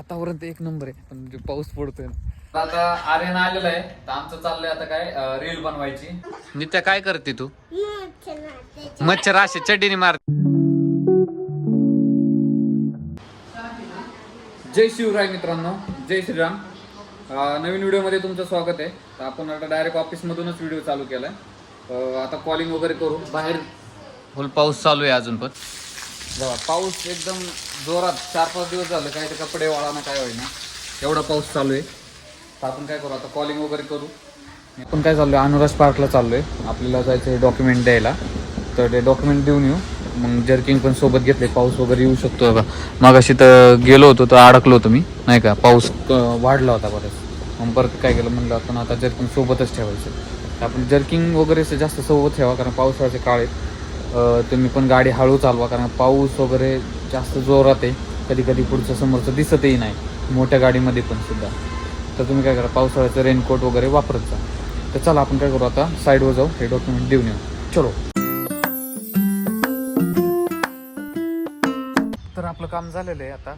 वातावरण तर एक नंबर आहे, पण पाऊस पडतोय ना. आता आर्यन आलेला आहे, तर आमचं चाललंय आता काय रील बनवायची. नित्या काय करते तू? मच्छर असे चड्डीने मार. जय शिवराय मित्रांनो, जय श्रीराम. नवीन व्हिडिओमध्ये तुमचं स्वागत आहे. तर आपण आता डायरेक्ट ऑफिसमधूनच व्हिडिओ चालू केलाय. आता कॉलिंग वगैरे करू. बाहेर फुल पाऊस चालू आहे अजून पण. बघा पाऊस एकदम जोरात 4-5 दिवस झालं, काय ते कपडे वाळाना काय होईना, एवढा पाऊस चालू आहे. तर आपण काय करू आता, कॉलिंग वगैरे करू. आपण काय चाललो आहे, अनुराज पार्कला चाललो आहे. आपल्याला जायचं आहे डॉक्युमेंट द्यायला, तर ते डॉक्युमेंट देऊन येऊ. मग जर्किंग पण सोबत घेतले, पाऊस वगैरे येऊ शकतो. बघा मागाशी तर गेलो होतो तर अडकलो होतो मी, नाही का, पाऊस वाढला होता बरंच. मग परत काय केलं, म्हणलं आपण आता जर्किंग सोबतच ठेवायचं. तर आपण जर्किंग वगैरे जास्त सोबत ठेवा, कारण पावसाळ्याचे काळ आहेत. तुम्ही पण गाडी हळू चालवा, कारण पाऊस वगैरे जास्त जोरात आहे. कधी कधी पुढचं समोरचं दिसतही नाही, मोठ्या गाडीमध्ये पण सुद्धा. तर तुम्ही काय करा, पावसाळ्याचं रेनकोट वगैरे वापरत जा. तर चला आपण काय करू, आता साईडवर जाऊ, हे डॉक्युमेंट देऊन येऊ. चलो. तर आपलं काम झालेलं आहे आता,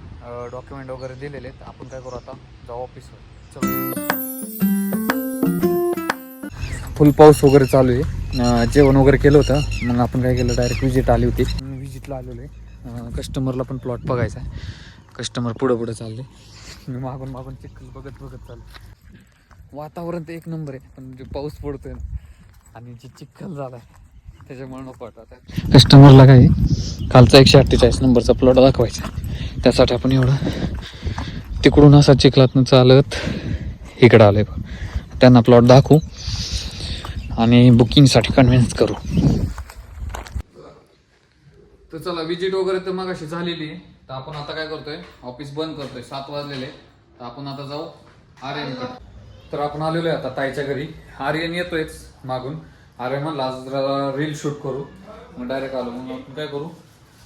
डॉक्युमेंट वगैरे दिलेले आहेत. आपण काय करू आता, जाऊ ऑफिसवर. चलो. फुल पाऊस वगैरे चालू आहे. जेवण वगैरे केलं होतं, मग आपण काय केलं, डायरेक्ट विजिट आली होती. विजिटला आलेलो आहे. कस्टमरला पण प्लॉट बघायचा आहे. कस्टमर पुढं चालले, मी मागून चिखल बघत चालले. वातावरण तर एक नंबर आहे, पण पाऊस पडतोय ना, आणि जे चिखल झाला आहे त्याच्यामुळे नको वाटत. कस्टमरला काय कालचा 148 नंबरचा प्लॉट दाखवायचा, त्यासाठी आपण एवढं तिकडून असा चिखलातनं चालत इकडं आलोय. त्यांना प्लॉट दाखवू आणि बुकिंगसाठी कन्व्हिन्स करू. तर चला, विजिट वगैरे तर मग अशी झालेली आहे. तर आपण आता काय करतोय, ऑफिस बंद करतोय, 7 वाजलेले. तर आपण आता जाऊ आर्यनकडे. तर आपण आलेलो आहे आता ताईच्या घरी. आर्यन येतोयच मागून. आर्यन म्हणला आज जरा रील शूट करू, मग डायरेक्ट आलो. मग आपण काय करू,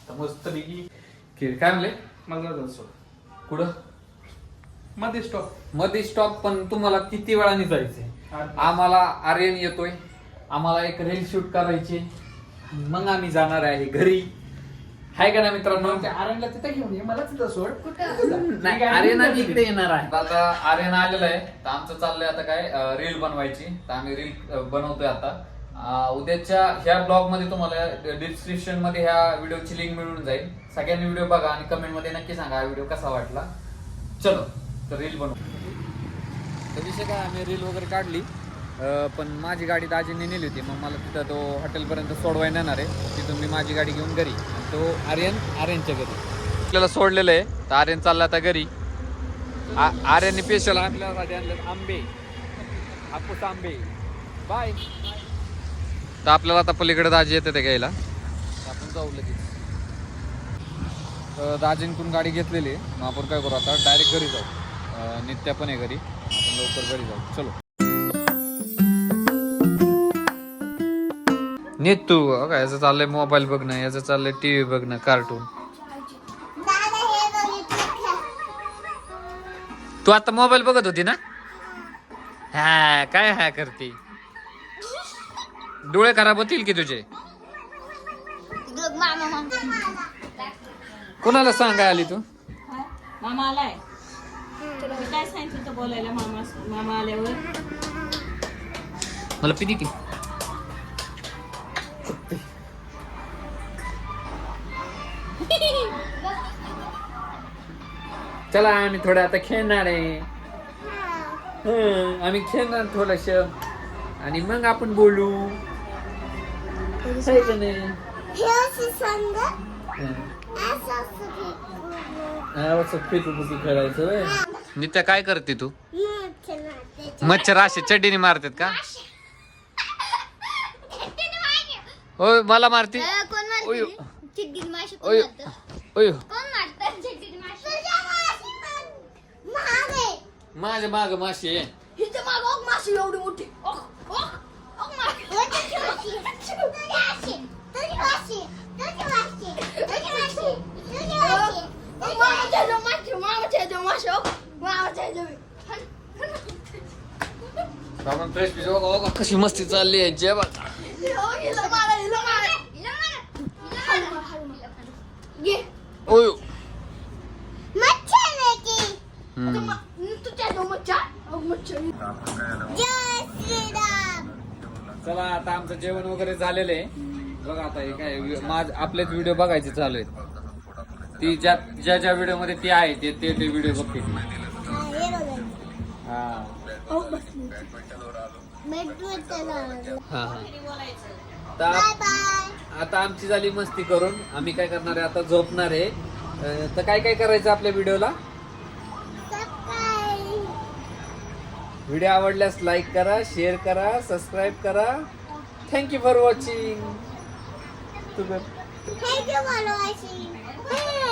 तर मस्त पैकी काय म्हणले, मला कुठं मध्ये स्टॉप. पण तुम्हाला किती वेळाने जायचंय? आम्हाला आर्यन येतोय, आम्हाला एक रील शूट करायची, मग आम्ही जाणार आहे घरी. हाय का ना मित्रांनो? आर्यनला तिथे घेऊन ये, मला तिथं सोड. नाही, आर्यन आम्ही इकडे येणार आहे. आता आर्यन आलेला आहे, तर आमचं चाललंय आता काय रील बनवायची. तर आम्ही रील बनवतोय आता. उद्याच्या ह्या ब्लॉग मध्ये तुम्हाला डिस्क्रिप्शन मध्ये ह्या व्हिडिओची लिंक मिळून जाईल. सगळ्यांनी व्हिडिओ बघा आणि कमेंट मध्ये नक्की सांगा हा व्हिडिओ कसा वाटला. चलो, तर रील बनवू. तर विषय काय, आम्ही रील वगैरे काढली, पण माझी गाडी दाजींनी नेली होती. मग मला तिथं तो हॉटेलपर्यंत सोडवायला येणार आहे. तिथून मी माझी गाडी घेऊन घरी, तो आर्यनच्या घरी आपल्याला सोडलेलं आहे. तर आर्यन चालला आता घरी. आर्यनने स्पेशल आपल्यासाठी आणले आंबे, हापूस आंबे. बाय. तर आपल्याला आता पलीकडे दाजी येते ते घ्यायला, आपण जाऊ लगेच. दाजींकडून गाडी घेतलेली आहे. मग आपण काय करू आता, डायरेक्ट घरी जाऊ. नित्या पण आहे घरी, आपण लवकर घरी जाऊ. चलो. नीत तू काय, याचं चाललंय मोबाईल बघणं, याचं चाललंय टीव्ही बघणं, कार्टून. तू आता मोबाईल बघत होती ना? हा काय हा करते, डोळे खराब होतील की तुझे. कोणाला सांगाय आली तू? मामा आलाय, काय सांगितलं होतं बोलायला मामा आल्यावर? मला पिली की चला आम्ही थोडं आता खेळणार आहे. आम्ही खेळणार थोडस आणि मग आपण बोलू. खेळायचं. नित्या काय करते तू? मच्छर असे चड्डीने मारतात का? होय, मला मारती. माझ्या माग माशी आहे. माशी एवढी मोठी. कशी मस्ती चालली आहे जेव्हा. हम्म. चला आता आमचं जेवण वगैरे झालेलं आहे. बघा आता हे काय आपलेच व्हिडिओ बघायचे चालू आहेत. ती ज्या ज्या व्हिडिओ मध्ये ती आहे ते व्हिडिओ बघते ती. हा हा. तर आता आमची झाली मस्ती करून. आम्ही काय करणार आहे आता, झोपणार आहे. तर काय काय करायचं आपल्या व्हिडिओला. व्हिडिओ आवडल्यास लाईक करा, शेअर करा, सबस्क्राईब करा. Thank you for watching. Thank you for watching.